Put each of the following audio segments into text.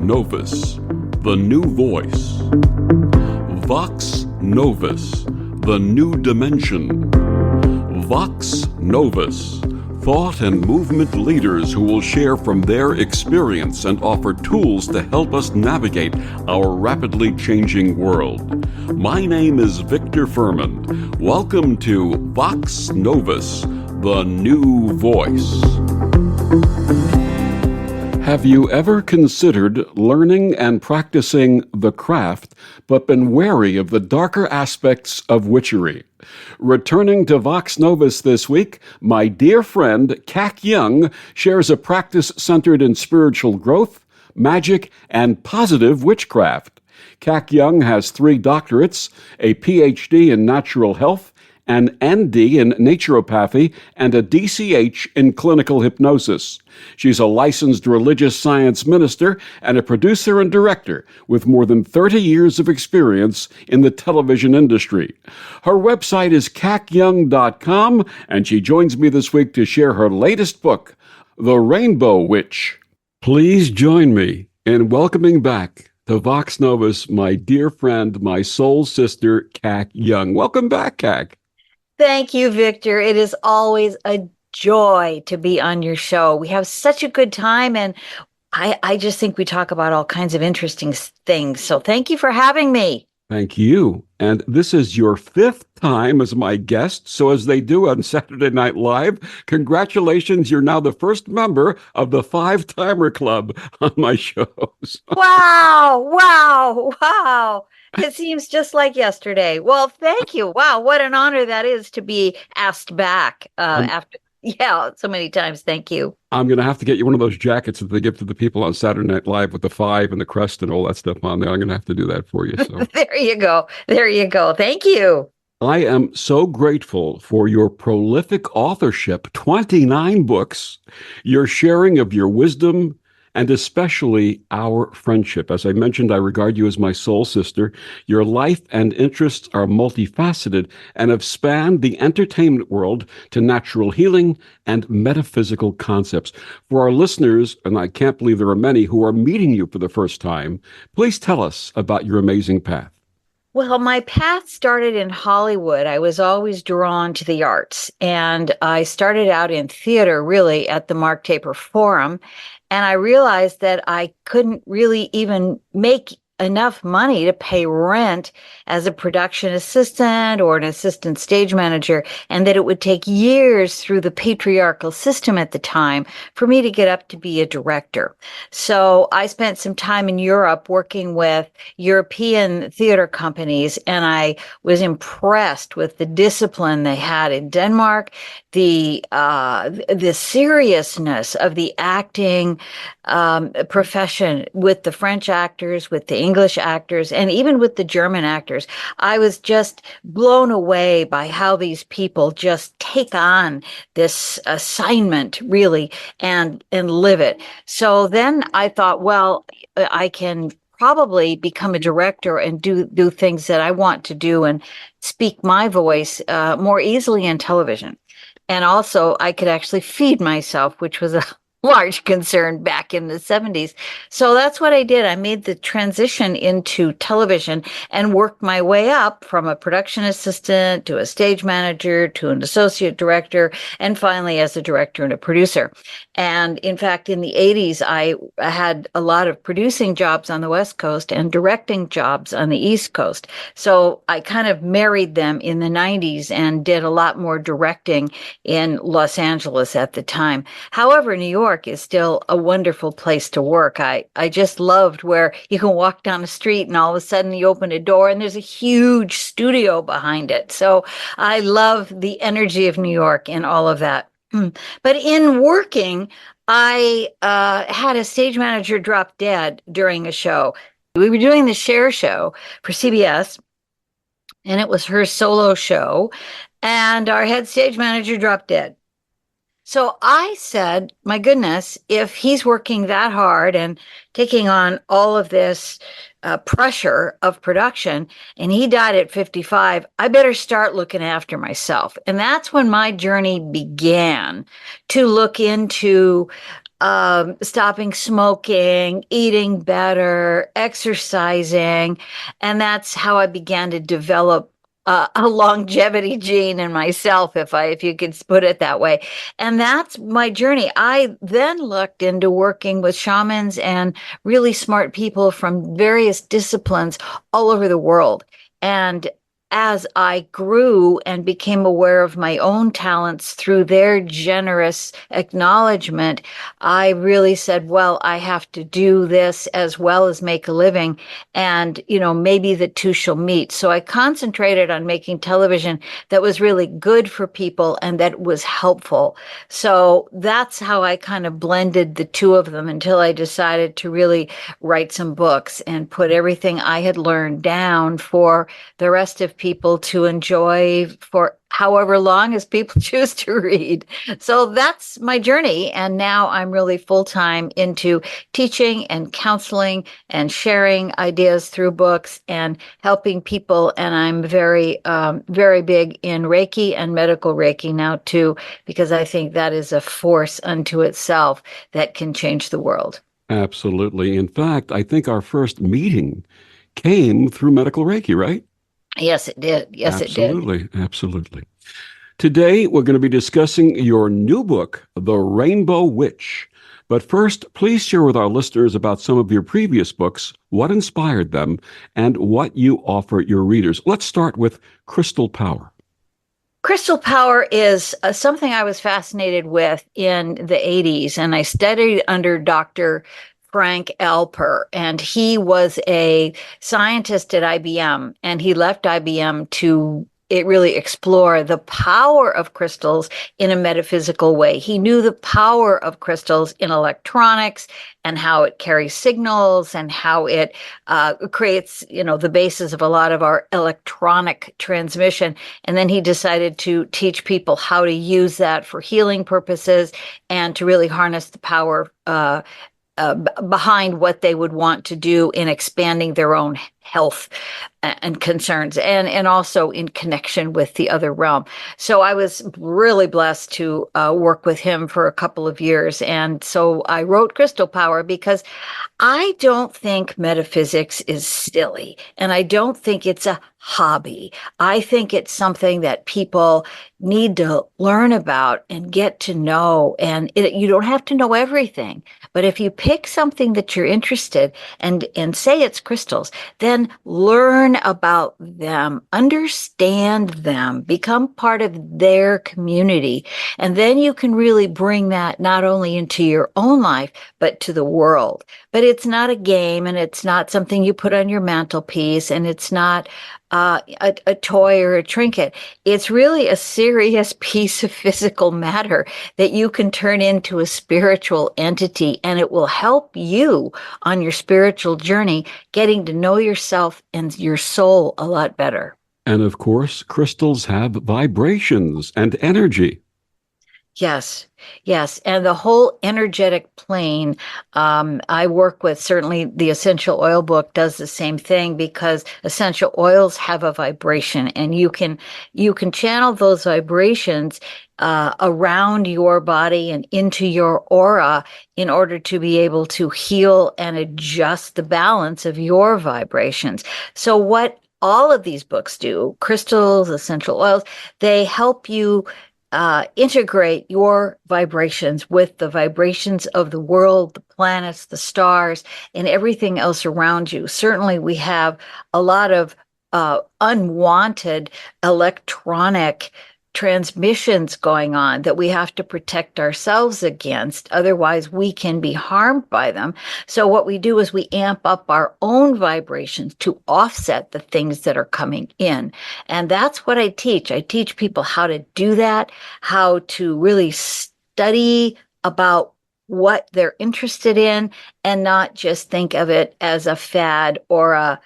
Novus, the new voice. Vox Novus, the new dimension. Vox Novus, thought and movement leaders who will share from their experience and offer tools to help us navigate our rapidly changing world. My name is Victor Furman. Welcome to Vox Novus, the new voice. Have you ever considered learning and practicing the craft, but been wary of the darker aspects of witchery? Returning to Vox Novus this week, my dear friend Kak Young shares a practice centered in spiritual growth, magic, and positive witchcraft. Kak Young has 3 doctorates, a PhD in natural health, an ND in naturopathy, and a DCH in clinical hypnosis. She's a licensed religious science minister and a producer and director with more than 30 years of experience in the television industry. Her website is kakyoung.com, and she joins me this week to share her latest book, The Rainbow Witch. Please join me in welcoming back to Vox Novus my dear friend, my soul sister, Kak Young. Welcome back, Kak. Thank you, Victor. It is always a joy to be on your show. We have such a good time, and I just think we talk about all kinds of interesting things. So thank you for having me. Thank you. And this is your 5th time as my guest. So as they do on Saturday Night Live, congratulations. You're now the first member of the 5-Timer Club on my shows. Wow. It seems just like yesterday. Well, thank you. Wow, what an honor that is to be asked back after so many times. Thank you. I'm going to have to get you one of those jackets that they give to the people on Saturday Night Live with the 5 and the crest and all that stuff on there. I'm going to have to do that for you. So. There you go. Thank you. I am so grateful for your prolific authorship, 29 books, your sharing of your wisdom, and especially our friendship. As I mentioned, I regard you as my soul sister. Your life and interests are multifaceted and have spanned the entertainment world to natural healing and metaphysical concepts. For our listeners, and I can't believe there are many who are meeting you for the first time, please tell us about your amazing path. Well, my path started in Hollywood. I was always drawn to the arts, and I started out in theater, really, at the Mark Taper Forum. And I realized that I couldn't really even make enough money to pay rent as a production assistant or an assistant stage manager, and that it would take years through the patriarchal system at the time for me to get up to be a director. So I spent some time in Europe working with European theater companies, and I was impressed with the discipline they had in Denmark, the seriousness of the acting profession with the French actors, with the English actors, and even with the German actors. I was just blown away by how these people just take on this assignment, really, and live it. So then I thought, well, I can probably become a director and do things that I want to do and speak my voice more easily in television. And also, I could actually feed myself, which was a large concern back in the 70s. So that's what I did. I made the transition into television and worked my way up from a production assistant to a stage manager to an associate director, and finally as a director and a producer. And in fact, in the 80s, I had a lot of producing jobs on the West Coast and directing jobs on the East Coast. So I kind of married them in the 90s and did a lot more directing in Los Angeles at the time. However, New York is still a wonderful place to work. I just loved where you can walk down the street and all of a sudden you open a door and there's a huge studio behind it. So I love the energy of New York and all of that. But in working, I had a stage manager drop dead during a show. We were doing the Cher show for CBS, and it was her solo show, and our head stage manager dropped dead. So I said, my goodness, if he's working that hard and taking on all of this pressure of production, and he died at 55, I better start looking after myself. And that's when my journey began to look into stopping smoking, eating better, exercising. And that's how I began to develop a longevity gene in myself, if you could put it that way. And that's my journey. I then looked into working with shamans and really smart people from various disciplines all over the world. And as I grew and became aware of my own talents through their generous acknowledgement, I really said, well, I have to do this as well as make a living. And, maybe the two shall meet. So I concentrated on making television that was really good for people and that was helpful. So that's how I kind of blended the two of them until I decided to really write some books and put everything I had learned down for the rest of people to enjoy for however long as people choose to read. So that's my journey. And now I'm really full time into teaching and counseling and sharing ideas through books and helping people. And I'm very big in Reiki and medical Reiki now too, because I think that is a force unto itself that can change the world. Absolutely. In fact, I think our first meeting came through medical Reiki, right? Yes, it did. Yes, it did. Absolutely. Absolutely. Today, we're going to be discussing your new book, The Rainbow Witch. But first, please share with our listeners about some of your previous books, what inspired them, and what you offer your readers. Let's start with Crystal Power. Crystal power is something I was fascinated with in the 80s, and I studied under Dr. Frank Alper, and he was a scientist at IBM, and he left IBM to really explore the power of crystals in a metaphysical way. He knew the power of crystals in electronics and how it carries signals and how it creates, the basis of a lot of our electronic transmission. And then he decided to teach people how to use that for healing purposes and to really harness the power behind what they would want to do in expanding their own health and concerns and also in connection with the other realm. So I was really blessed to work with him for a couple of years. And so I wrote Crystal Power because I don't think metaphysics is silly, and I don't think it's a hobby. I think it's something that people need to learn about and get to know. And you don't have to know everything, but if you pick something that you're interested and say it's crystals, then learn about them, understand them, become part of their community, and then you can really bring that not only into your own life but to the world. But it's not a game, and it's not something you put on your mantelpiece, and it's not a toy or a trinket. It's really a serious piece of physical matter that you can turn into a spiritual entity, and it will help you on your spiritual journey, getting to know yourself and your soul a lot better. And of course, crystals have vibrations and energy. Yes, yes. And the whole energetic plane, I work with, certainly the essential oil book does the same thing, because essential oils have a vibration, and you can channel those vibrations around your body and into your aura in order to be able to heal and adjust the balance of your vibrations. So what all of these books do, crystals, essential oils, they help you integrate your vibrations with the vibrations of the world, the planets, the stars, and everything else around you. Certainly, we have a lot of unwanted electronic transmissions going on that we have to protect ourselves against. Otherwise, we can be harmed by them. So what we do is we amp up our own vibrations to offset the things that are coming in. And that's what I teach. I teach people how to do that, how to really study about what they're interested in, and not just think of it as a fad or a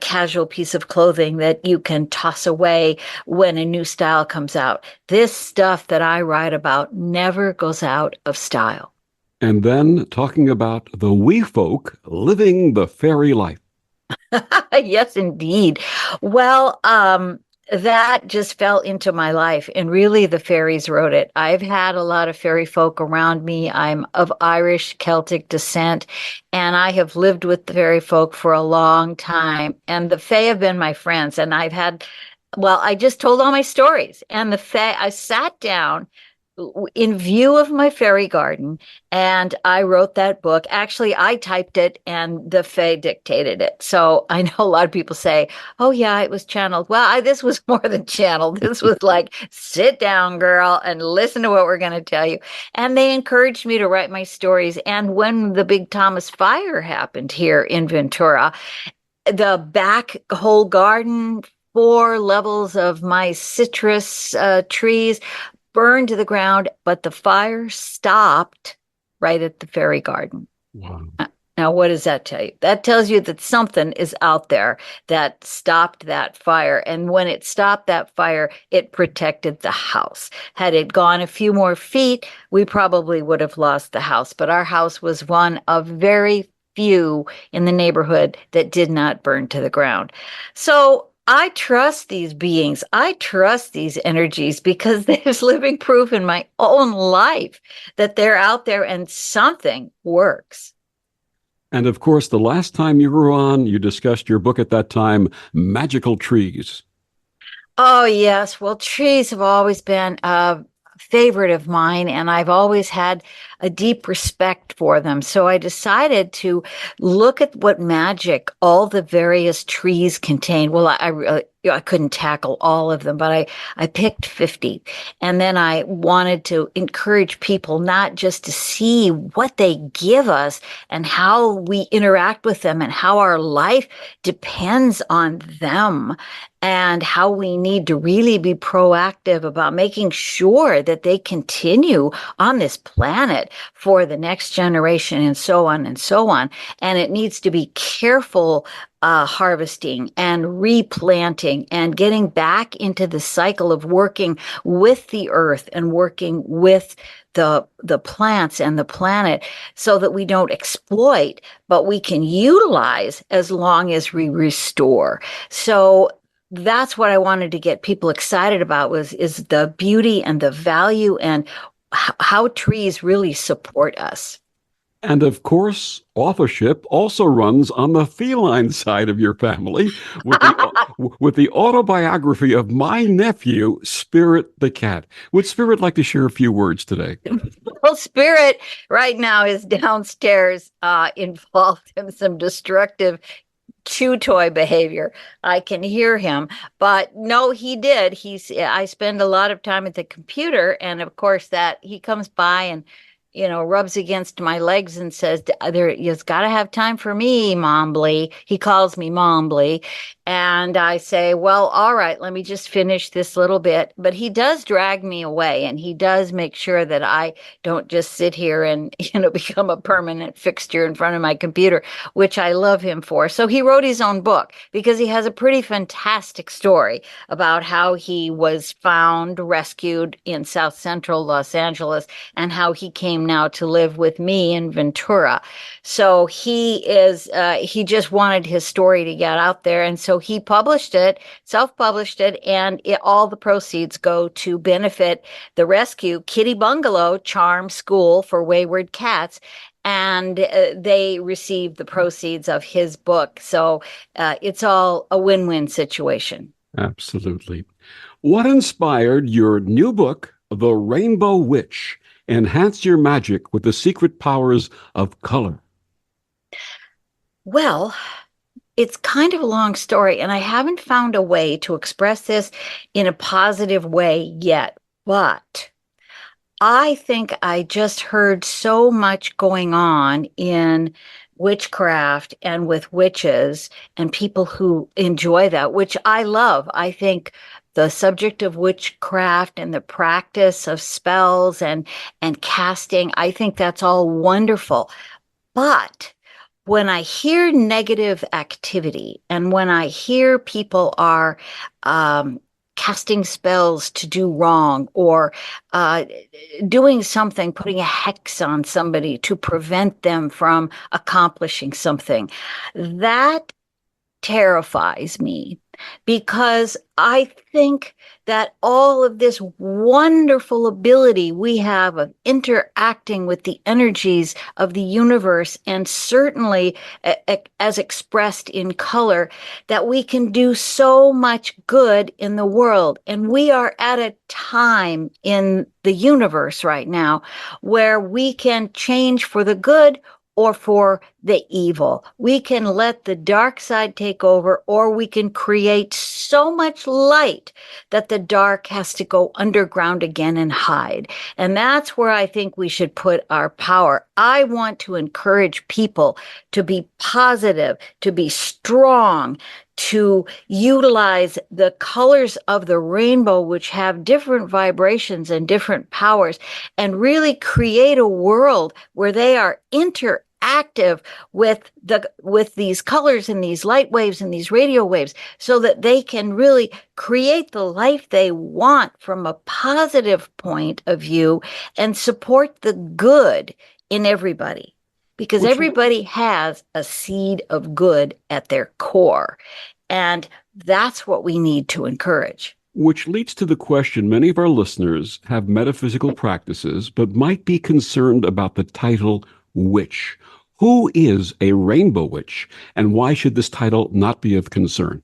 casual piece of clothing that you can toss away when a new style comes out. This stuff that I write about never goes out of style. And then talking about the wee folk living the fairy life. Yes, indeed. Well, that just fell into my life. And really, the fairies wrote it. I've had a lot of fairy folk around me. I'm of Irish Celtic descent, and I have lived with the fairy folk for a long time. And the Fae have been my friends. And I just told all my stories. And the Fae, I sat down in view of my fairy garden and I wrote that book. Actually, I typed it and the Fae dictated it. So I know a lot of people say, oh, yeah, it was channeled. Well, this was more than channeled. This was like, sit down, girl, and listen to what we're going to tell you. And they encouraged me to write my stories. And when the big Thomas fire happened here in Ventura, the back whole garden, 4 levels of my citrus trees burned to the ground, but the fire stopped right at the fairy garden. Wow. Now, what does that tell you? That tells you that something is out there that stopped that fire. And when it stopped that fire, it protected the house. Had it gone a few more feet, we probably would have lost the house. But our house was one of very few in the neighborhood that did not burn to the ground. So I trust these beings. I trust these energies because there's living proof in my own life that they're out there and something works. And of course, the last time you were on, you discussed your book at that time, Magical Trees. Oh, yes. Well, trees have always been a favorite of mine, and I've always had a deep respect for them. So I decided to look at what magic all the various trees contain. Well, I couldn't tackle all of them, but I picked 50. And then I wanted to encourage people not just to see what they give us and how we interact with them and how our life depends on them and how we need to really be proactive about making sure that they continue on this planet for the next generation and so on and so on. And it needs to be careful harvesting and replanting and getting back into the cycle of working with the earth and working with the plants and the planet so that we don't exploit, but we can utilize as long as we restore. So that's what I wanted to get people excited about is the beauty and the value and how trees really support us. And of course, authorship also runs on the feline side of your family with the with the autobiography of my nephew, Spirit the cat. Would Spirit like to share a few words today? Well, Spirit right now is downstairs, involved in some destructive chew toy behavior. I can hear him, but no, he did. I spend a lot of time at the computer, and of course that he comes by and rubs against my legs and says, "There, you've got to have time for me, Mombly." He calls me Mombly, and I say, "Well, all right, let me just finish this little bit." But he does drag me away, and he does make sure that I don't just sit here and become a permanent fixture in front of my computer, which I love him for. So he wrote his own book because he has a pretty fantastic story about how he was found, rescued in South Central Los Angeles, and how he came now to live with me in Ventura. So he just wanted his story to get out there. And so he published it, self-published it, and all the proceeds go to benefit the rescue Kitty Bungalow Charm School for Wayward Cats. And they receive the proceeds of his book. So it's all a win-win situation. Absolutely. What inspired your new book, The Rainbow Witch? Enhance your magic with the secret powers of color. Well, it's kind of a long story, and I haven't found a way to express this in a positive way yet. But I think I just heard so much going on in witchcraft and with witches and people who enjoy that, which I love. I think the subject of witchcraft and the practice of spells and casting, I think that's all wonderful. But when I hear negative activity and when I hear people are casting spells to do wrong or doing something, putting a hex on somebody to prevent them from accomplishing something, that terrifies me. because I think that all of this wonderful ability we have of interacting with the energies of the universe, and certainly as expressed in color, that we can do so much good in the world. And we are at a time in the universe right now where we can change for the good or for the evil. We can let the dark side take over, or we can create so much light that the dark has to go underground again and hide. And that's where I think we should put our power. I want to encourage people to be positive, to be strong, to utilize the colors of the rainbow, which have different vibrations and different powers, and really create a world where they are interactive with these colors and these light waves and these radio waves, so that they can really create the life they want from a positive point of view and support the good in everybody, because Which everybody has a seed of good at their core, and that's what we need to encourage. Which leads to the question many of our listeners have metaphysical practices, but might be concerned about the title witch. Who is a rainbow witch, and why should this title not be of concern?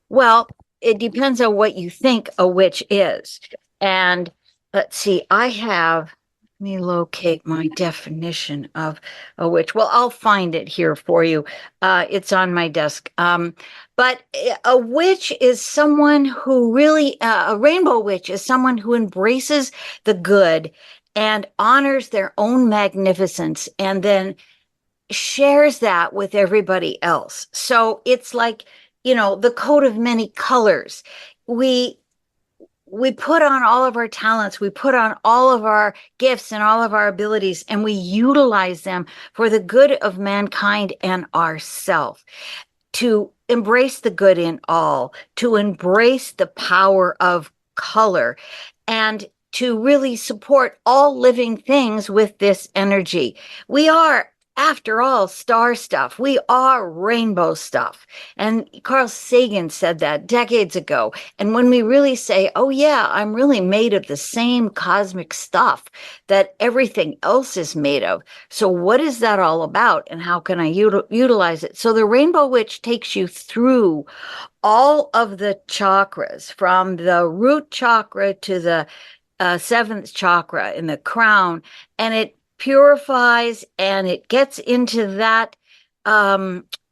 Well, it depends on what you think a witch is. And let's see, let me locate my definition of a witch. Well, I'll find it here for you. It's on my desk. But a witch is someone who really, a rainbow witch is someone who embraces the good and honors their own magnificence, and then shares that with everybody else. So it's like, the coat of many colors. We we put on all of our talents, we put on all of our gifts and all of our abilities, and we utilize them for the good of mankind and ourself, to embrace the good in all, to embrace the power of color, and to really support all living things with this energy. We are, after all, star stuff. We are rainbow stuff. And Carl Sagan said that decades ago. And when we really say, oh, yeah, I'm really made of the same cosmic stuff that everything else is made of. So, what is that all about? And how can I utilize it? So, the Rainbow Witch takes you through all of the chakras, from the root chakra to the seventh chakra in the crown, and it purifies and it gets into that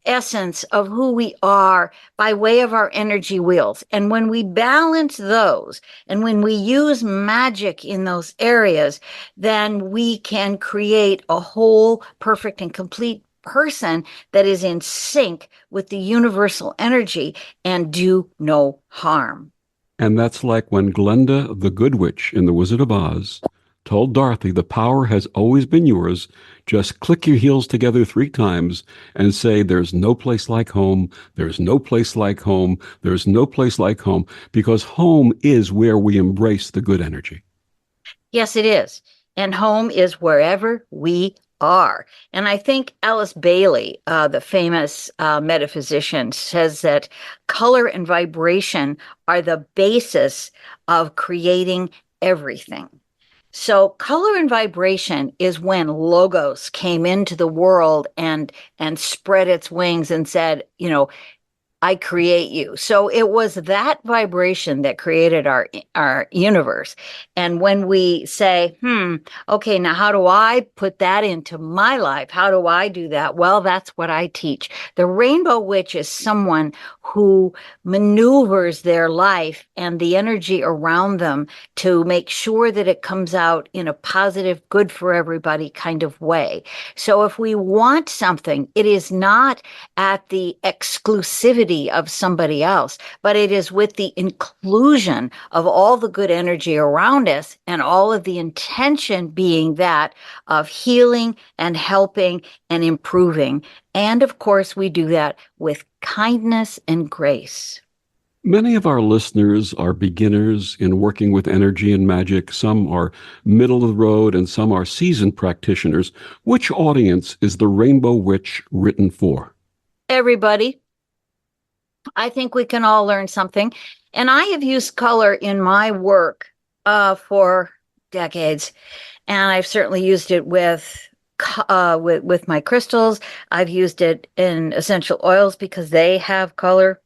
essence of who we are by way of our energy wheels. And when we balance those, and when we use magic in those areas, then we can create a whole, perfect, and complete person that is in sync with the universal energy and do no harm. And that's like when Glenda the Good Witch in The Wizard of Oz told Dorothy, the power has always been yours. Just click your heels together 3 times and say, there's no place like home. There's no place like home. There's no place like home, because home is where we embrace the good energy. Yes, it is. And home is wherever we are. And I think Alice Bailey, the famous metaphysician, says that color and vibration are the basis of creating everything. So color and vibration is when logos came into the world and spread its wings and said, I create you. So it was that vibration that created our universe. And when we say, okay, now how do I put that into my life? How do I do that? Well, that's what I teach. The Rainbow Witch is someone who maneuvers their life and the energy around them to make sure that it comes out in a positive, good for everybody kind of way. So if we want something, it is not at the exclusivity of somebody else, but it is with the inclusion of all the good energy around us, and all of the intention being that of healing and helping and improving. And of course, we do that with kindness and grace. Many of our listeners are beginners in working with energy and magic. Some are middle of the road, and some are seasoned practitioners. Which audience is the Rainbow Witch written for? Everybody. I think we can all learn something. And I have used color in my work for decades. And I've certainly used it with my crystals. I've used it in essential oils because they have color.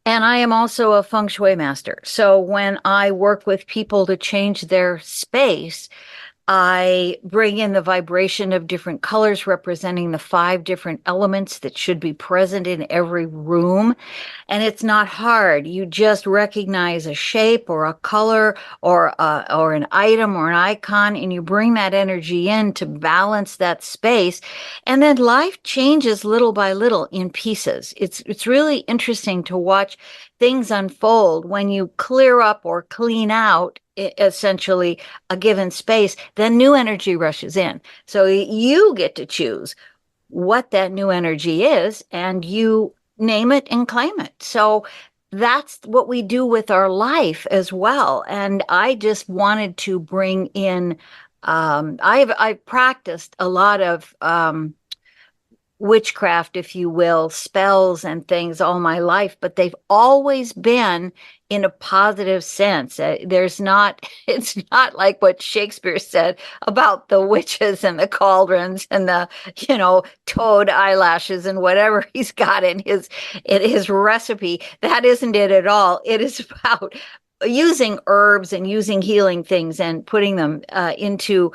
And I am also a feng shui master. So when I work with people to change their space, I bring in the vibration of different colors representing the 5 different elements that should be present in every room. And it's not hard. You just recognize a shape or a color or an item or an icon, and you bring that energy in to balance that space. And then life changes little by little in pieces. It's really interesting to watch things unfold when you clear up or clean out essentially a given space, then new energy rushes in. So you get to choose what that new energy is, and you name it and claim it. So that's what we do with our life as well. And I just wanted to bring in, I've practiced a lot of witchcraft, if you will, spells and things all my life, but they've always been in a positive sense. It's not like what Shakespeare said about the witches and the cauldrons and the, toad eyelashes and whatever he's got in his recipe. That isn't it at all. It is about using herbs and using healing things and putting them into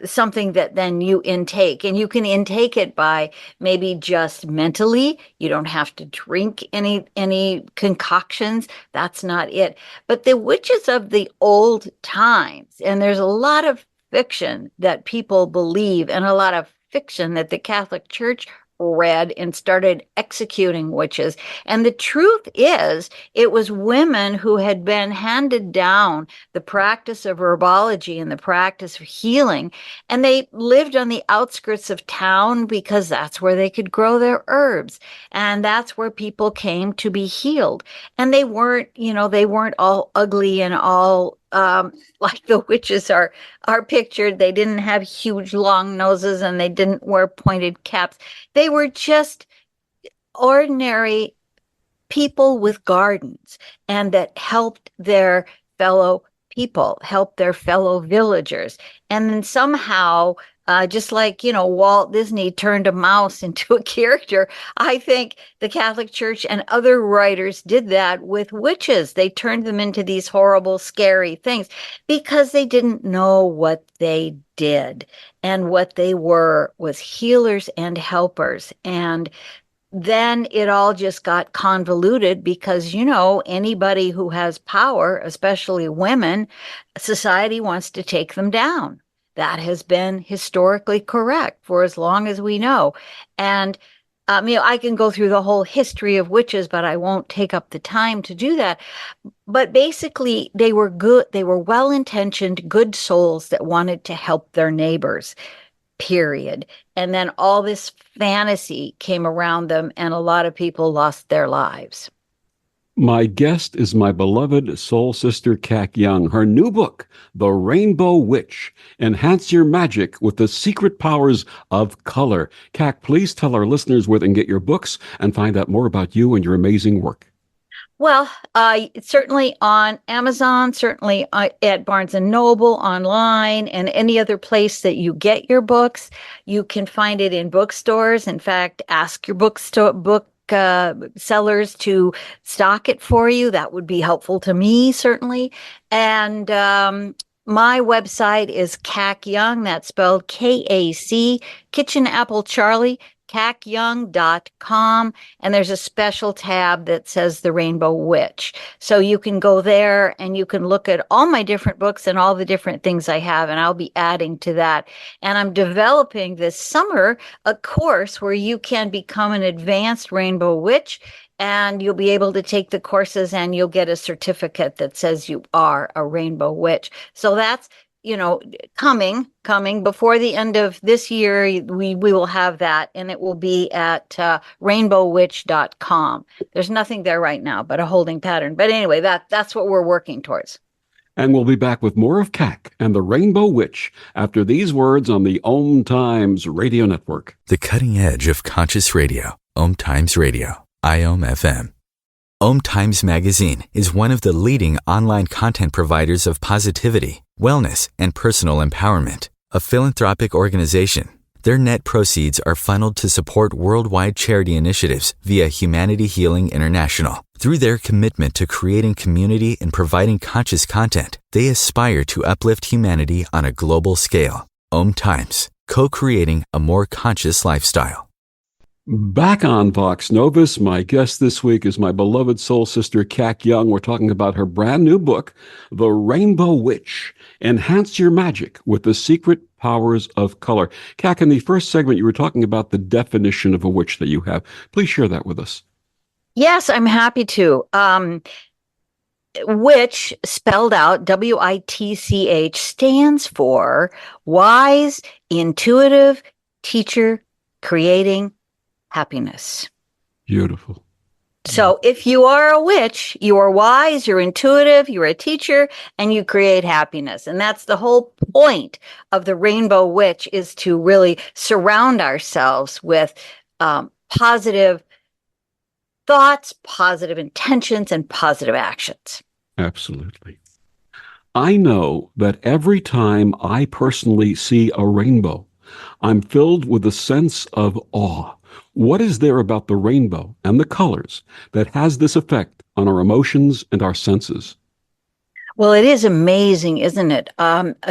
something that then you intake. And you can intake it by maybe just mentally. You don't have to drink any concoctions. That's not it. But the witches of the old times, and there's a lot of fiction that people believe and a lot of fiction that the Catholic Church read and started executing witches. And the truth is, it was women who had been handed down the practice of herbology and the practice of healing. And they lived on the outskirts of town because that's where they could grow their herbs. And that's where people came to be healed. And they weren't all ugly and all like the witches are pictured. They didn't have huge long noses and they didn't wear pointed caps. They were just ordinary people with gardens and that helped their fellow people, helped their fellow villagers. And then somehow, just like, Walt Disney turned a mouse into a character, I think the Catholic Church and other writers did that with witches. They turned them into these horrible, scary things because they didn't know what they did. And what they were was healers and helpers. And then it all just got convoluted because, anybody who has power, especially women, society wants to take them down. That has been historically correct for as long as we know. And, I can go through the whole history of witches, but I won't take up the time to do that. But basically, they were good. They were well-intentioned, good souls that wanted to help their neighbors. Period. And then all this fantasy came around them, and a lot of people lost their lives. My guest is my beloved soul sister, Kak Young. Her new book, The Rainbow Witch, Enhance Your Magic with the Secret Powers of Color. Kak, please tell our listeners where they can get your books and find out more about you and your amazing work. Well, certainly on Amazon, certainly at Barnes & Noble, online, and any other place that you get your books. You can find it in bookstores. In fact, ask your book sellers to stock it for you. That would be helpful to me, certainly. And my website is Kak Young. That's spelled K-A-C, Kitchen Apple Charlie, kakyoung.com, and there's a special tab that says The Rainbow Witch. So you can go there and you can look at all my different books and all the different things I have, and I'll be adding to that. And I'm developing this summer a course where you can become an advanced Rainbow Witch, and you'll be able to take the courses and you'll get a certificate that says you are a Rainbow Witch. So that's coming before the end of this year. We will have that, and it will be at rainbowwitch.com. There's nothing there right now but a holding pattern. But anyway, that's what we're working towards. And we'll be back with more of Kak and the Rainbow Witch after these words on the Om Times Radio Network. The cutting edge of conscious radio, Om Times Radio. IOM FM. Om Times Magazine is one of the leading online content providers of positivity, wellness, and personal empowerment. A philanthropic organization, their net proceeds are funneled to support worldwide charity initiatives via Humanity Healing International. Through their commitment to creating community and providing conscious content, they aspire to uplift humanity on a global scale. Om Times, co-creating a more conscious lifestyle. Back on Vox Novus, my guest this week is my beloved soul sister, Kat Young. We're talking about her brand new book, The Rainbow Witch, Enhance Your Magic with the Secret Powers of Color. Kat, in the first segment, you were talking about the definition of a witch that you have. Please share that with us. Yes, I'm happy to. Witch, spelled out WITCH, stands for wise, intuitive, teacher, creating happiness. Beautiful. So if you are a witch, you are wise, you're intuitive, you're a teacher, and you create happiness. And that's the whole point of the Rainbow Witch, is to really surround ourselves with positive thoughts, positive intentions, and positive actions. Absolutely. I know that every time I personally see a rainbow, I'm filled with a sense of awe. What is there about the rainbow and the colors that has this effect on our emotions and our senses? Well, it is amazing, isn't it?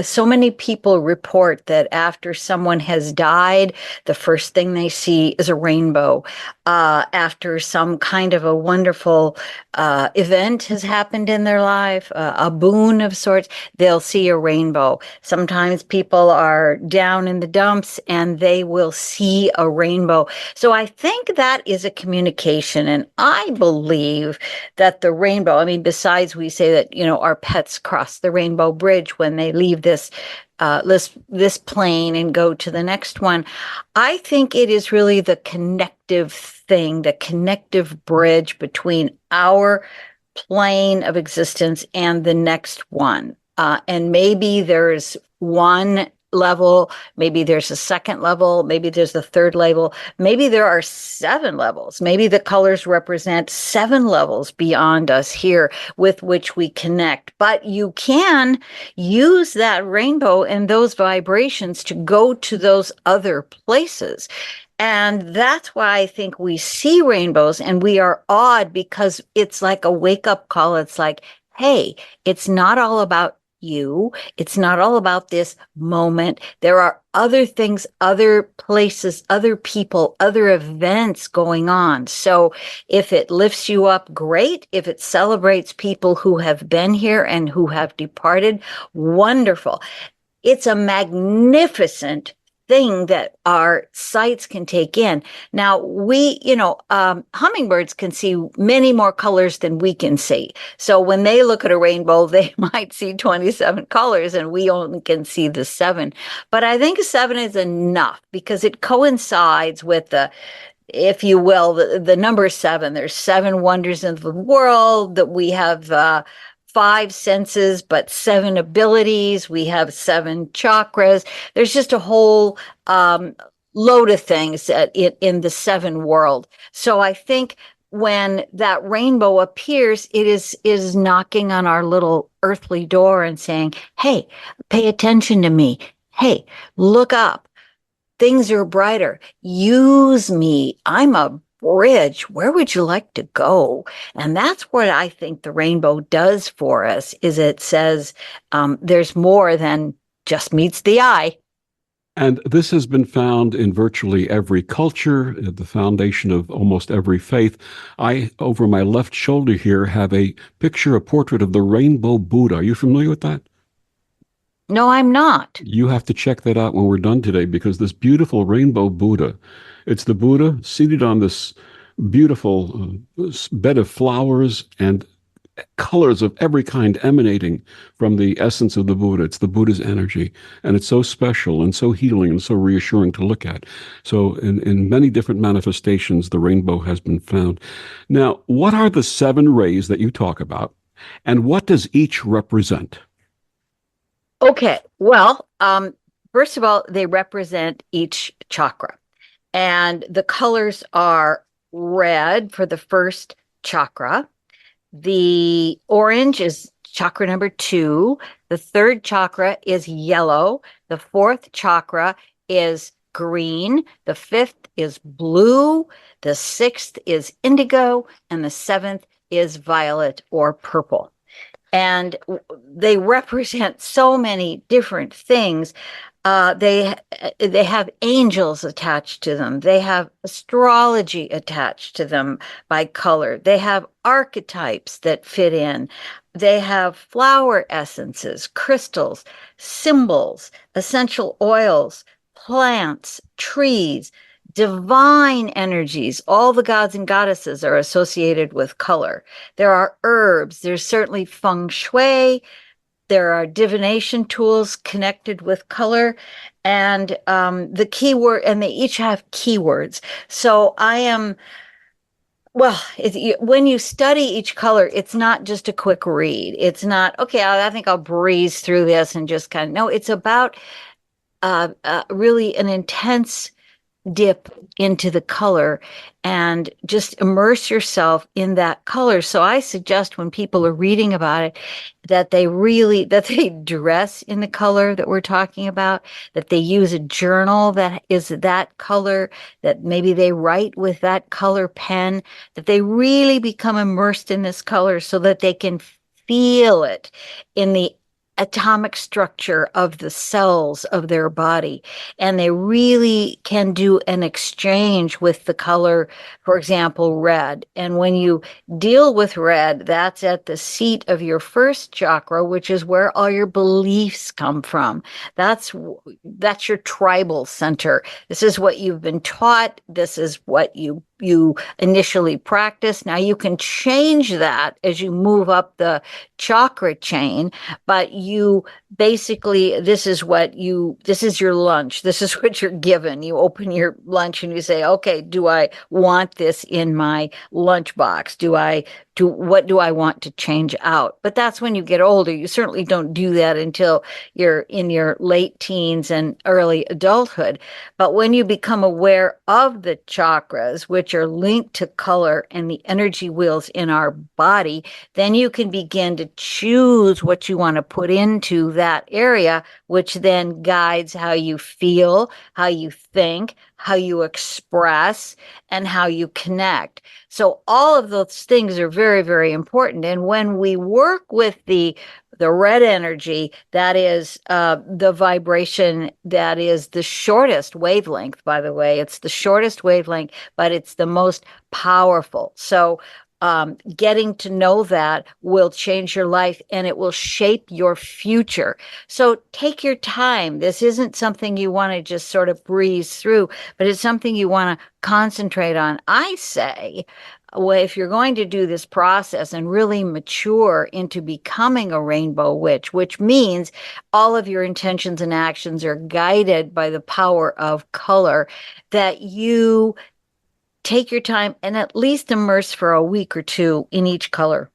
So many people report that after someone has died, the first thing they see is a rainbow. After some kind of a wonderful event has happened in their life, a boon of sorts, they'll see a rainbow. Sometimes people are down in the dumps and they will see a rainbow. So I think that is a communication. And I believe that the rainbow, I mean, besides we say that, our pets cross the rainbow bridge when they leave this plane and go to the next one. I think it is really the connective thing, the connective bridge between our plane of existence and the next one. And maybe there's one level, maybe there's a second level, maybe there's a third level, maybe there are 7 levels. Maybe the colors represent 7 levels beyond us here with which we connect. But you can use that rainbow and those vibrations to go to those other places. And that's why I think we see rainbows and we are awed, because it's like a wake-up call. It's like, hey, it's not all about you. It's not all about this moment. There are other things, other places, other people, other events going on. So if it lifts you up, great. If it celebrates people who have been here and who have departed, wonderful. It's a magnificent thing that our sights can take in. Now, hummingbirds can see many more colors than we can see. So when they look at a rainbow, they might see 27 colors and we only can see the 7. But I think 7 is enough because it coincides with if you will, the number 7. There's 7 wonders of the world, that we have 5 senses, but 7 abilities. We have 7 chakras. There's just a whole load of things in the 7 world. So I think when that rainbow appears, it is knocking on our little earthly door and saying, hey, pay attention to me. Hey, look up. Things are brighter. Use me. I'm a bridge. Where would you like to go? And that's what I think the rainbow does for us, is it says there's more than just meets the eye. And this has been found in virtually every culture, at the foundation of almost every faith. I, over my left shoulder here, have a portrait of the Rainbow Buddha. Are you familiar with that? No, I'm not. You have to check that out when we're done today, because this beautiful Rainbow Buddha, it's the Buddha seated on this beautiful bed of flowers and colors of every kind emanating from the essence of the Buddha. It's the Buddha's energy. And it's so special and so healing and so reassuring to look at. So in many different manifestations, the rainbow has been found. Now, what are the 7 rays that you talk about? And what does each represent? Okay. Well, first of all, they represent each chakra. And the colors are red for the first chakra. The orange is chakra number 2. The third chakra is yellow. The fourth chakra is green. The fifth is blue. The sixth is indigo. And the seventh is violet or purple. And they represent so many different things. They have angels attached to them. They have astrology attached to them by color. They have archetypes that fit in. They have flower essences, crystals, symbols, essential oils, plants, trees, divine energies. All the gods and goddesses are associated with color. There are herbs. There's certainly feng shui. There are divination tools connected with color, and the keyword, and they each have keywords. So when you study each color, it's not just a quick read. It's not, okay, I think I'll breeze through this and just kind of, no, it's about really an intense dip into the color and just immerse yourself in that color. So I suggest when people are reading about it that they dress in the color that we're talking about, that they use a journal that is that color, that maybe they write with that color pen, that they really become immersed in this color so that they can feel it in the atomic structure of the cells of their body. And they really can do an exchange with the color, for example, red. And when you deal with red, that's at the seat of your first chakra, which is where all your beliefs come from. That's your tribal center. This is what you've been taught. This is what you initially practice. Now you can change that as you move up the chakra chain, but you basically, this is your lunch. This is what you're given. You open your lunch and you say, okay, do I want this in my lunchbox? What do I want to change out? But that's when you get older. You certainly don't do that until you're in your late teens and early adulthood. But when you become aware of the chakras, which are linked to color and the energy wheels in our body, then you can begin to choose what you want to put into that area, which then guides how you feel, how you think, how you express, and how you connect. So all of those things are very, very important. And when we work with the red energy, that is the vibration that is the shortest wavelength, by the way. It's the shortest wavelength, but it's the most powerful. So getting to know that will change your life and it will shape your future. So take your time. This isn't something you want to just sort of breeze through, but it's something you want to concentrate on. I say, well, if you're going to do this process and really mature into becoming a rainbow witch, which means all of your intentions and actions are guided by the power of color, that you take your time and at least immerse for a week or two in each color.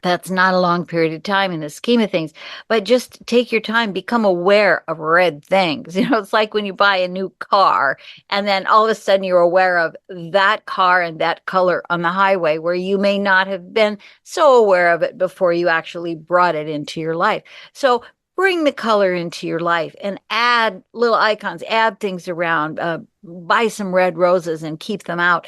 That's not a long period of time in the scheme of things, but just take your time, become aware of red things. It's like when you buy a new car and then all of a sudden you're aware of that car and that color on the highway where you may not have been so aware of it before you actually brought it into your life. So bring the color into your life and add little icons, add things around, buy some red roses and keep them out.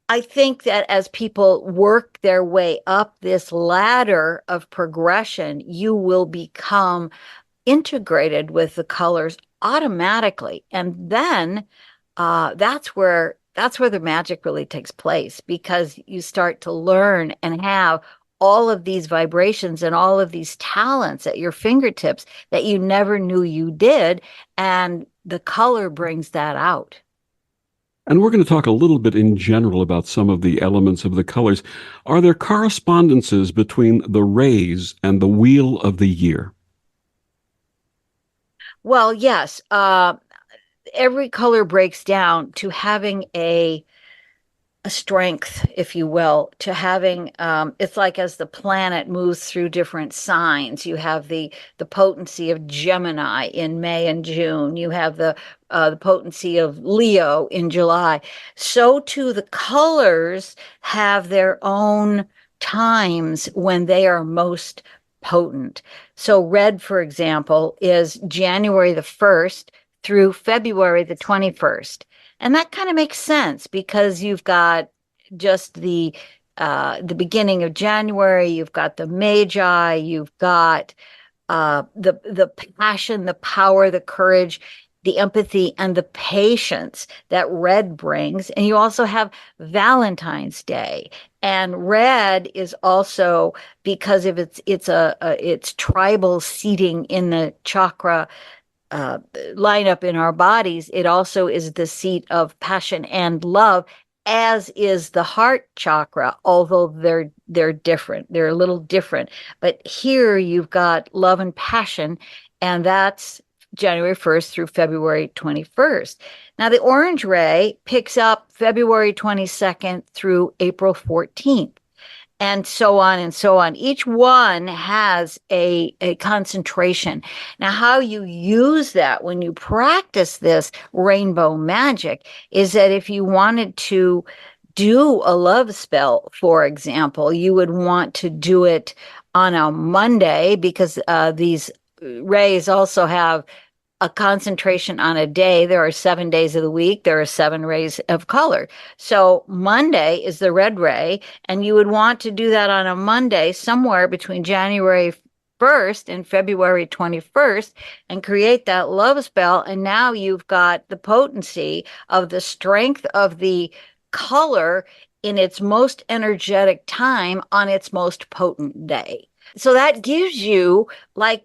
I think that as people work their way up this ladder of progression, you will become integrated with the colors automatically. And then that's where the magic really takes place, because you start to learn and have all of these vibrations and all of these talents at your fingertips that you never knew you did. And the color brings that out. And we're going to talk a little bit in general about some of the elements of the colors. Are there correspondences between the rays and the wheel of the year? Well, yes. Every color breaks down to having a a strength, if you will, to having it's like as the planet moves through different signs, you have the potency of Gemini in May and June, you have the potency of Leo in July. So too the colors have their own times when they are most potent. So red, for example, is January the 1st through February the 21st. And that kind of makes sense because you've got just the beginning of January, you've got the Magi, you've got the passion, the power, the courage, the empathy, and the patience that red brings. And you also have Valentine's Day. And red is also because of its tribal seating in the chakra line up in our bodies, it also is the seat of passion and love, as is the heart chakra, although they're different. They're a little different. But here you've got love and passion, and that's January 1st through February 21st. Now, the orange ray picks up February 22nd through April 14th. And so on and so on. Each one has a concentration. Now, how you use that when you practice this rainbow magic is that if you wanted to do a love spell, for example, you would want to do it on a Monday because these rays also have a concentration on a day. There are 7 days of the week. There are 7 rays of color. So Monday is the red ray, and you would want to do that on a Monday somewhere between January 1st and February 21st and create that love spell. And now you've got the potency of the strength of the color in its most energetic time on its most potent day. So that gives you, like,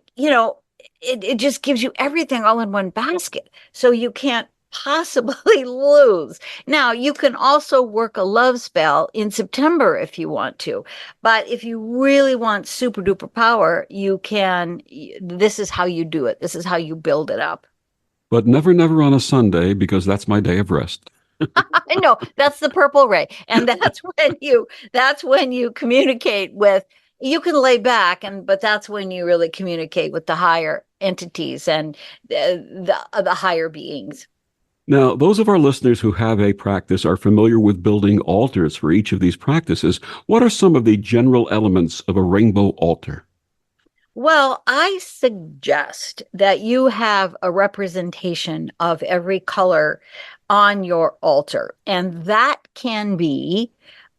it just gives you everything all in one basket. So you can't possibly lose. Now, you can also work a love spell in September if you want to. But if you really want super duper power, you can. This is how you do it. This is how you build it up. But never, never on a Sunday, because that's my day of rest. No, that's the purple ray. And that's when you communicate with, you can lay back, but that's when you really communicate with the higher entities and the higher beings. Now, those of our listeners who have a practice are familiar with building altars for each of these practices. What are some of the general elements of a rainbow altar? Well, I suggest that you have a representation of every color on your altar, and that can be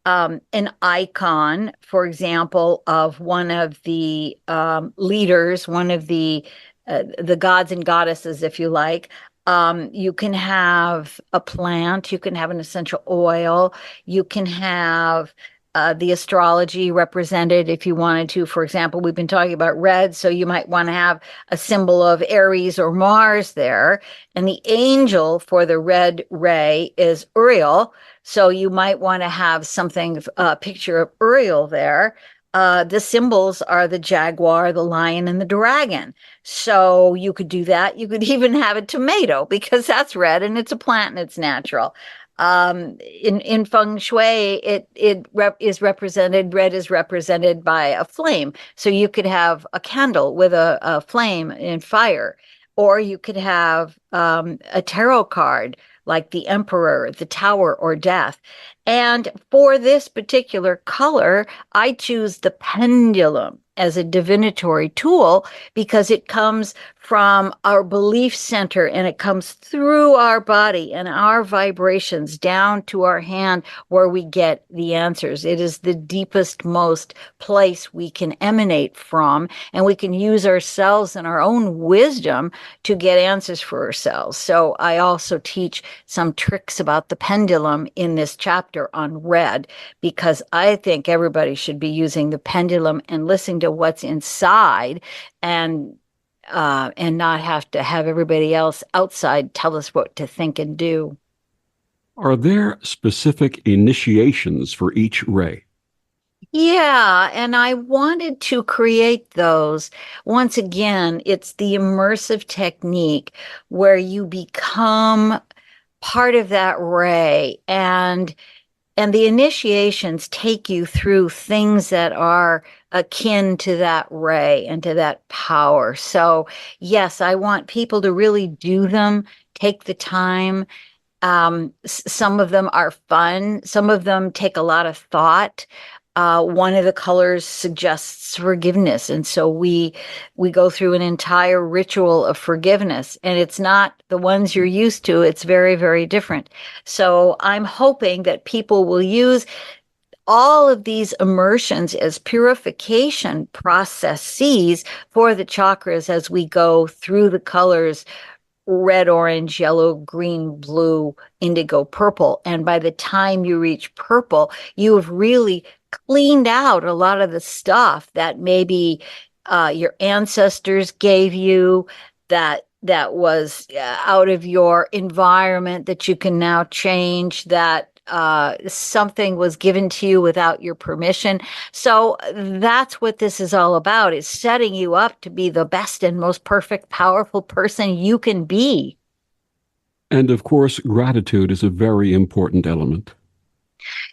an icon, for example, of one of the leaders, one of the gods and goddesses, if you like. You can have a plant, you can have an essential oil, you can have the astrology represented if you wanted to. For example, we've been talking about red, so you might want to have a symbol of Aries or Mars there. And the angel for the red ray is Uriel, so you might want to have something, a picture of Uriel there. The symbols are the jaguar, the lion, and the dragon. So you could do that. You could even have a tomato because that's red and it's a plant and it's natural. In feng shui, red is represented by a flame. So you could have a candle with a flame in fire, or you could have a tarot card like the Emperor, the Tower, or Death. And for this particular color, I choose the pendulum as a divinatory tool because it comes from our belief center and it comes through our body and our vibrations down to our hand where we get the answers. It is the deepest, most place we can emanate from, and we can use ourselves and our own wisdom to get answers for ourselves. So I also teach some tricks about the pendulum in this chapter on red, because I think everybody should be using the pendulum and listening to what's inside and not have to have everybody else outside tell us what to think and do. Are there specific initiations for each ray? Yeah, and I wanted to create those. Once again, it's the immersive technique where you become part of that ray, and And the initiations take you through things that are akin to that ray and to that power. So, yes, I want people to really do them, take the time. Some of them are fun. Some of them take a lot of thought. One of the colors suggests forgiveness, and so we go through an entire ritual of forgiveness, and it's not the ones you're used to. It's very, very different. So I'm hoping that people will use all of these immersions as purification processes for the chakras as we go through the colors red, orange, yellow, green, blue, indigo, purple. And by the time you reach purple, you have really cleaned out a lot of the stuff that maybe your ancestors gave you, that was out of your environment, that you can now change, that something was given to you without your permission. So that's what this is all about, is setting you up to be the best and most perfect, powerful person you can be. And of course, gratitude is a very important element.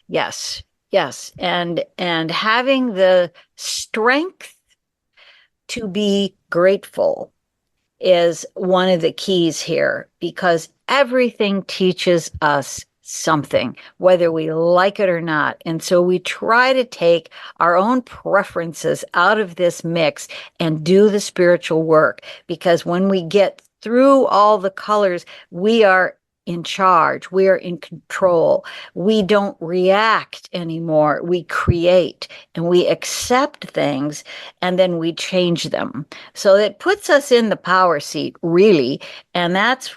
Yes, yes. And having the strength to be grateful is one of the keys here, because everything teaches us something, whether we like it or not. And so we try to take our own preferences out of this mix and do the spiritual work, because when we get through all the colors, we are in charge. We are in control. We don't react anymore. We create and we accept things, and then we change them. So it puts us in the power seat, really. And that's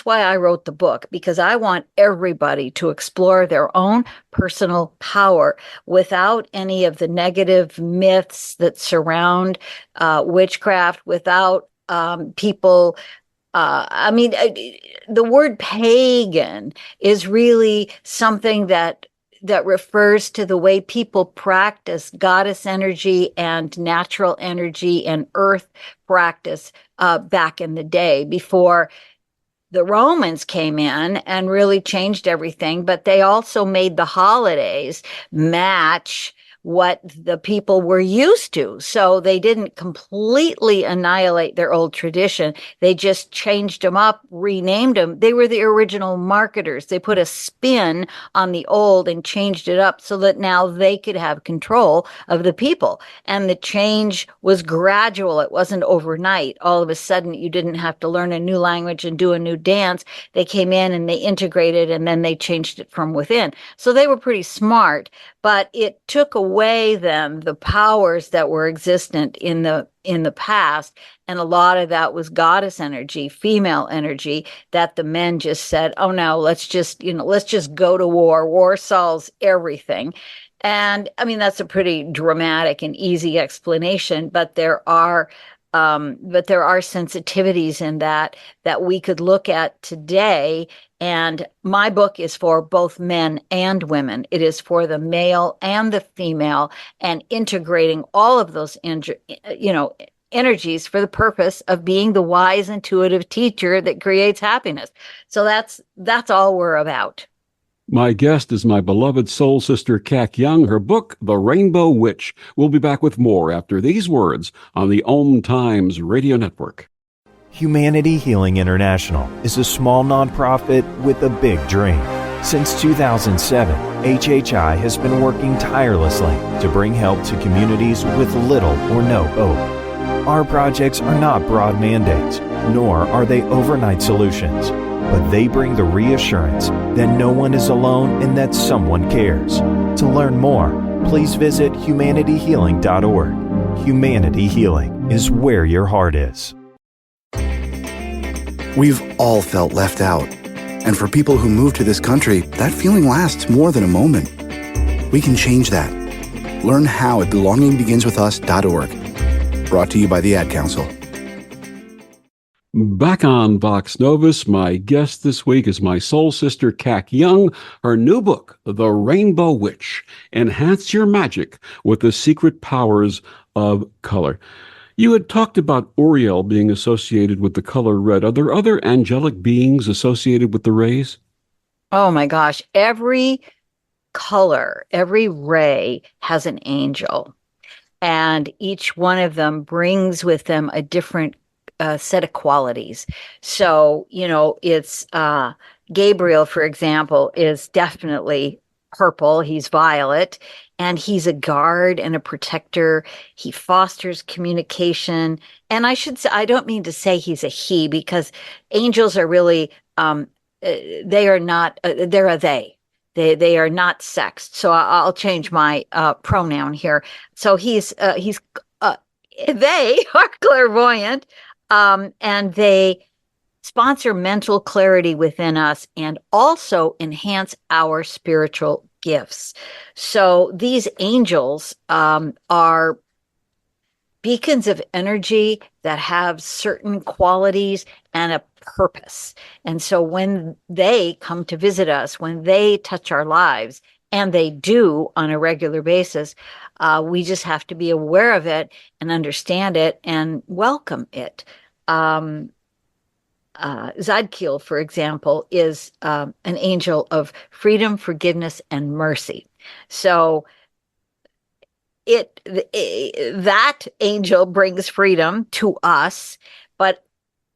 why I wrote the book, because I want everybody to explore their own personal power without any of the negative myths that surround witchcraft, without people. The word pagan is really something that refers to the way people practice goddess energy and natural energy and earth practice back in the day, before the Romans came in and really changed everything. But they also made the holidays match what the people were used to. So they didn't completely annihilate their old tradition. They just changed them up, renamed them. They were the original marketers. They put a spin on the old and changed it up so that now they could have control of the people. And the change was gradual. It wasn't overnight. All of a sudden, you didn't have to learn a new language and do a new dance. They came in and they integrated, and then they changed it from within. So they were pretty smart, but it took away then the powers that were existent in the past, and a lot of that was goddess energy, female energy, that the men just said, oh no, let's just go to war. War solves everything. And I mean, that's a pretty dramatic and easy explanation, but there are sensitivities in that we could look at today. And my book is for both men and women. It is for the male and the female, and integrating all of those energies for the purpose of being the wise, intuitive teacher that creates happiness. So that's all we're about. My guest is my beloved soul sister, Kat Young. Her book, The Rainbow Witch. We'll be back with more after these words on the Om Times Radio Network. Humanity Healing International is a small nonprofit with a big dream. Since 2007, HHI has been working tirelessly to bring help to communities with little or no hope. Our projects are not broad mandates, nor are they overnight solutions, but they bring the reassurance that no one is alone and that someone cares. To learn more, please visit humanityhealing.org. Humanity Healing is where your heart is. We've all felt left out. And for people who move to this country, that feeling lasts more than a moment. We can change that. Learn how at belongingbeginswithus.org. Brought to you by the Ad Council. Back on Vox Novus, my guest this week is my soul sister, Kat Young. Her new book, The Rainbow Witch, Enhance Your Magic with the Secret Powers of Color. You had talked about Uriel being associated with the color red. Are there other angelic beings associated with the rays? Oh my gosh. Every color, every ray has an angel, and each one of them brings with them a different set of qualities. So, it's Gabriel, for example, is definitely purple. He's violet, and he's a guard and a protector. He fosters communication. And I don't mean to say he's a he, because angels are really, they are not, they're a they. They are not sexed. So I'll change my pronoun here. So they are clairvoyant, and they sponsor mental clarity within us and also enhance our spiritual gifts. So these angels are beacons of energy that have certain qualities and a purpose. And so when they come to visit us, when they touch our lives, and they do on a regular basis, we just have to be aware of it and understand it and welcome it. Zadkiel, for example, is an angel of freedom, forgiveness, and mercy. So that angel brings freedom to us, but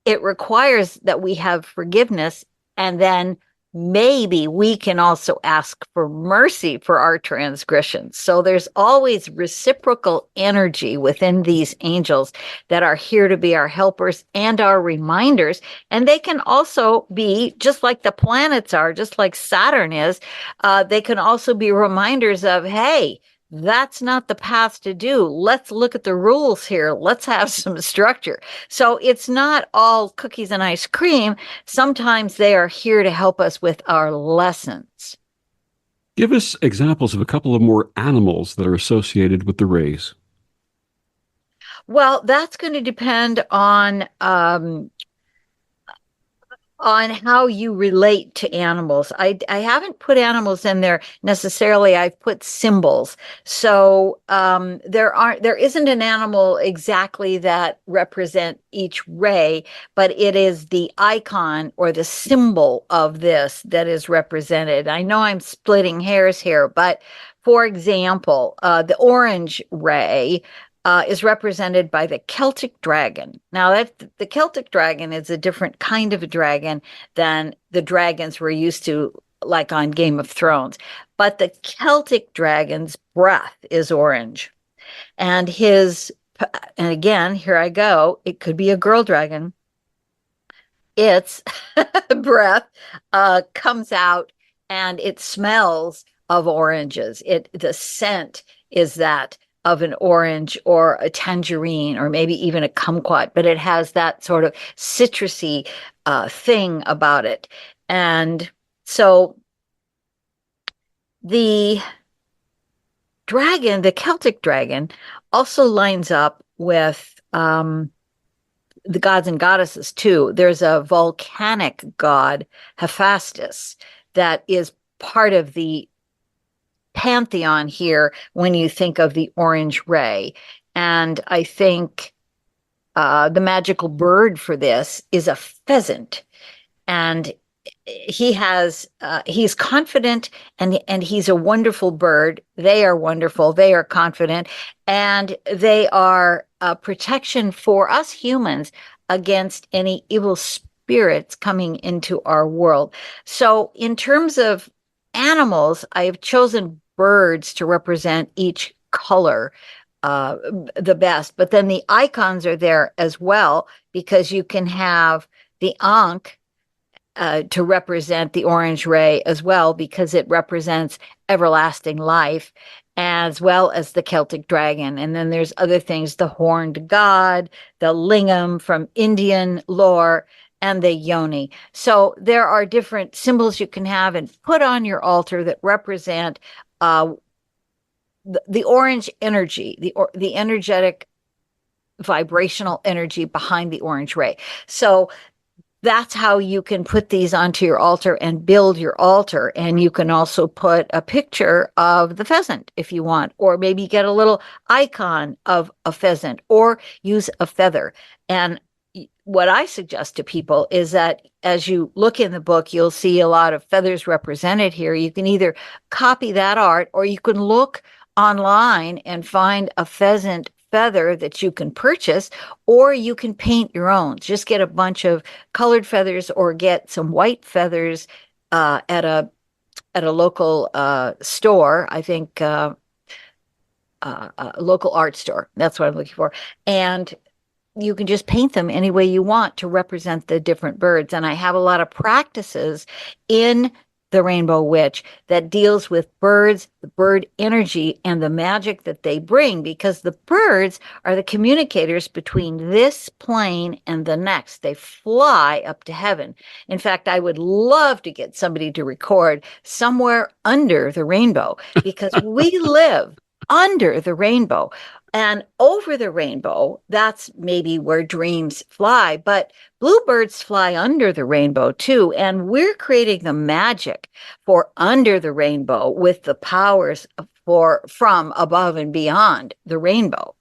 it requires that we have forgiveness, and then maybe we can also ask for mercy for our transgressions. So there's always reciprocal energy within these angels that are here to be our helpers and our reminders. And they can also be, just like the planets are, just like Saturn is, they can also be reminders of, hey, that's not the path to do. Let's look at the rules here. Let's have some structure. So it's not all cookies and ice cream. Sometimes they are here to help us with our lessons. Give us examples of a couple of more animals that are associated with the rays. Well, that's going to depend on how you relate to animals. I haven't put animals in there necessarily. I've put symbols. So there isn't an animal exactly that represent each ray, but it is the icon or the symbol of this that is represented. I know I'm splitting hairs here, but for example, the orange ray is represented by the Celtic dragon. Now, the Celtic dragon is a different kind of a dragon than the dragons we're used to, like on Game of Thrones. But the Celtic dragon's breath is orange. And and again, here I go, it could be a girl dragon. Its breath comes out and it smells of oranges. The scent is that of an orange or a tangerine or maybe even a kumquat, but it has that sort of citrusy thing about it. And so the dragon, the Celtic dragon, also lines up with the gods and goddesses too. There's a volcanic god, Hephaestus, that is part of the pantheon here when you think of the orange ray. And I think the magical bird for this is a pheasant. And he's confident, and he's a wonderful bird. They are wonderful. They are confident, and they are a protection for us humans against any evil spirits coming into our world. So in terms of animals, I have chosen birds to represent each color the best. But then the icons are there as well, because you can have the Ankh to represent the orange ray as well, because it represents everlasting life, as well as the Celtic dragon. And then there's other things, the horned god, the lingam from Indian lore, and the yoni. So there are different symbols you can have and put on your altar that represent the orange energy, the energetic vibrational energy behind the orange ray. So that's how you can put these onto your altar and build your altar. And you can also put a picture of the pheasant if you want, or maybe get a little icon of a pheasant, or use a feather. And what I suggest to people is that as you look in the book, you'll see a lot of feathers represented here. You can either copy that art, or you can look online and find a pheasant feather that you can purchase, or you can paint your own. Just get a bunch of colored feathers or get some white feathers at a local store. I think a local art store. That's what I'm looking for. And you can just paint them any way you want to represent the different birds. And I have a lot of practices in the Rainbow Witch that deals with birds, the bird energy, and the magic that they bring, because the birds are the communicators between this plane and the next. They fly up to heaven. In fact, I would love to get somebody to record somewhere under the rainbow, because we live under the rainbow. And over the rainbow, that's maybe where dreams fly, but bluebirds fly under the rainbow too. And we're creating the magic for under the rainbow with the powers from above and beyond the rainbow.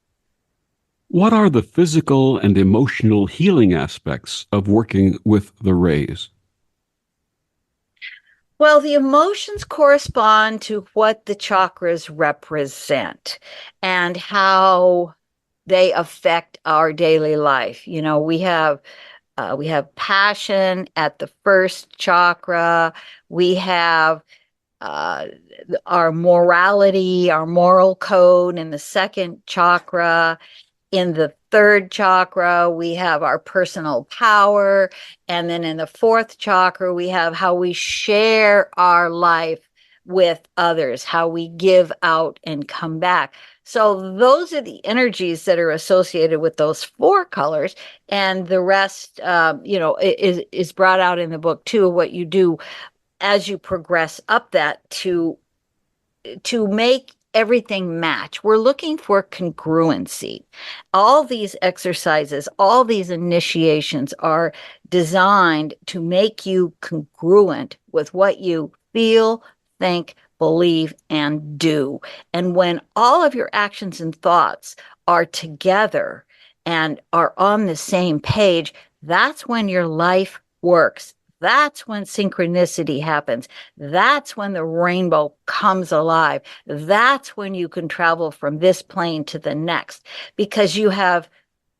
What are the physical and emotional healing aspects of working with the rays? Well, the emotions correspond to what the chakras represent and how they affect our daily life. You know, we have passion at the first chakra. We have our morality, our moral code in the second chakra. In the third chakra, we have our personal power. And then in the fourth chakra, we have how we share our life with others, how we give out and come back. So those are the energies that are associated with those four colors. And the rest, is brought out in the book too, what you do as you progress up that to make everything match. We're looking for congruency. All these exercises, all these initiations are designed to make you congruent with what you feel, think, believe, and do. And when all of your actions and thoughts are together and are on the same page, that's when your life works. That's when synchronicity happens. That's when the rainbow comes alive. That's when you can travel from this plane to the next, because you have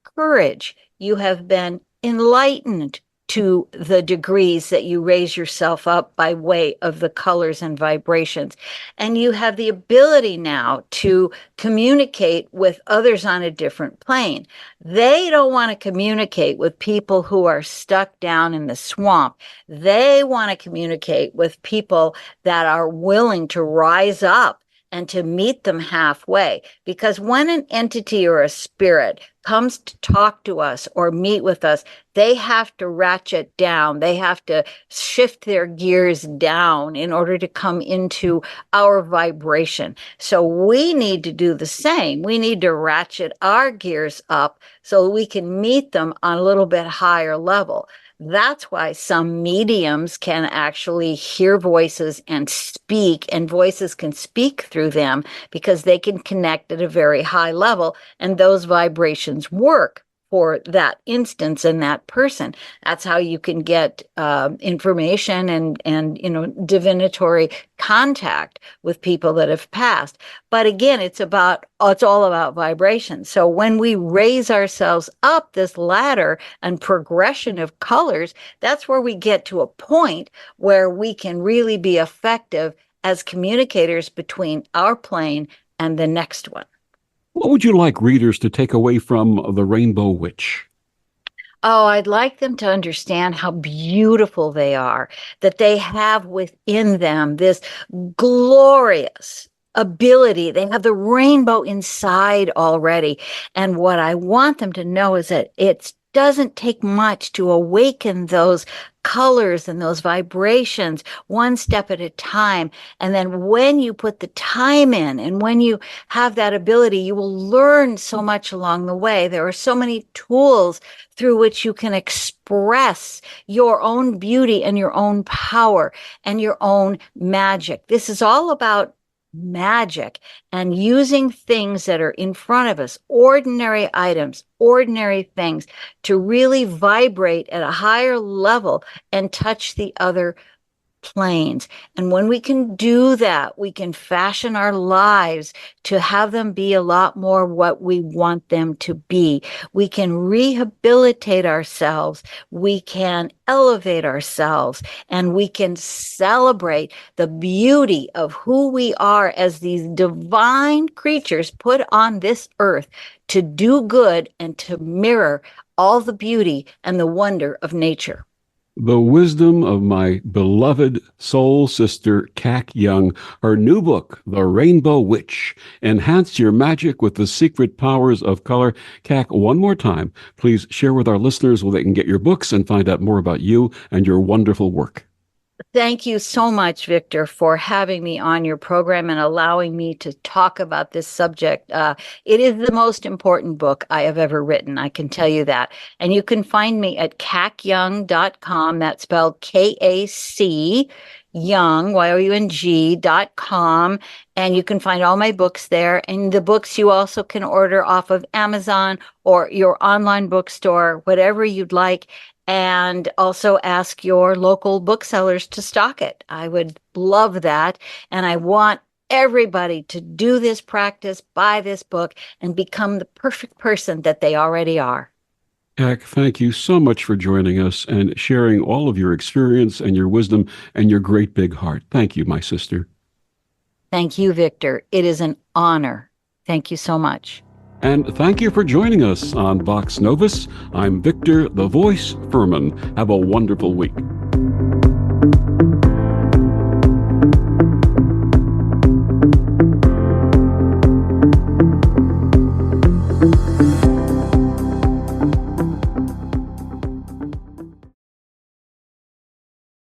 courage. You have been enlightened to the degrees that you raise yourself up by way of the colors and vibrations. And you have the ability now to communicate with others on a different plane. They don't want to communicate with people who are stuck down in the swamp. They want to communicate with people that are willing to rise up and to meet them halfway. Because when an entity or a spirit comes to talk to us or meet with us, they have to ratchet down. They have to shift their gears down in order to come into our vibration. So we need to do the same. We need to ratchet our gears up so we can meet them on a little bit higher level. That's why some mediums can actually hear voices and speak, and voices can speak through them because they can connect at a very high level, and those vibrations work for that instance and that person. That's how you can get information and divinatory contact with people that have passed. But again, it's all about vibration. So when we raise ourselves up this ladder and progression of colors, that's where we get to a point where we can really be effective as communicators between our plane and the next one. What would you like readers to take away from The Rainbow Witch? Oh, I'd like them to understand how beautiful they are, that they have within them this glorious ability. They have the rainbow inside already. And what I want them to know is that it doesn't take much to awaken those colors and those vibrations one step at a time. And then when you put the time in and when you have that ability, you will learn so much along the way. There are so many tools through which you can express your own beauty and your own power and your own magic. This is all about magic and using things that are in front of us, ordinary items, ordinary things, to really vibrate at a higher level and touch the other planes. And when we can do that, we can fashion our lives to have them be a lot more what we want them to be. We can rehabilitate ourselves. We can elevate ourselves, and we can celebrate the beauty of who we are as these divine creatures put on this earth to do good and to mirror all the beauty and the wonder of nature. The wisdom of my beloved soul sister, Kak Young. Her new book, The Rainbow Witch. Enhance your magic with the secret powers of color. Kak, one more time, please share with our listeners where they can get your books and find out more about you and your wonderful work. Thank you so much, Victor, for having me on your program and allowing me to talk about this subject. It is the most important book I have ever written, I can tell you that. And you can find me at kacyoung.com. That's spelled K-A-C, Young, YOUNG.com. And you can find all my books there. And the books you also can order off of Amazon or your online bookstore, whatever you'd like. And also ask your local booksellers to stock it. I would love that. And I want everybody to do this practice, buy this book, and become the perfect person that they already are. Kak, thank you so much for joining us and sharing all of your experience and your wisdom and your great big heart. Thank you, my sister. Thank you, Victor. It is an honor. Thank you so much. And thank you for joining us on Vox Novus. I'm Victor, the Voice Furman. Have a wonderful week.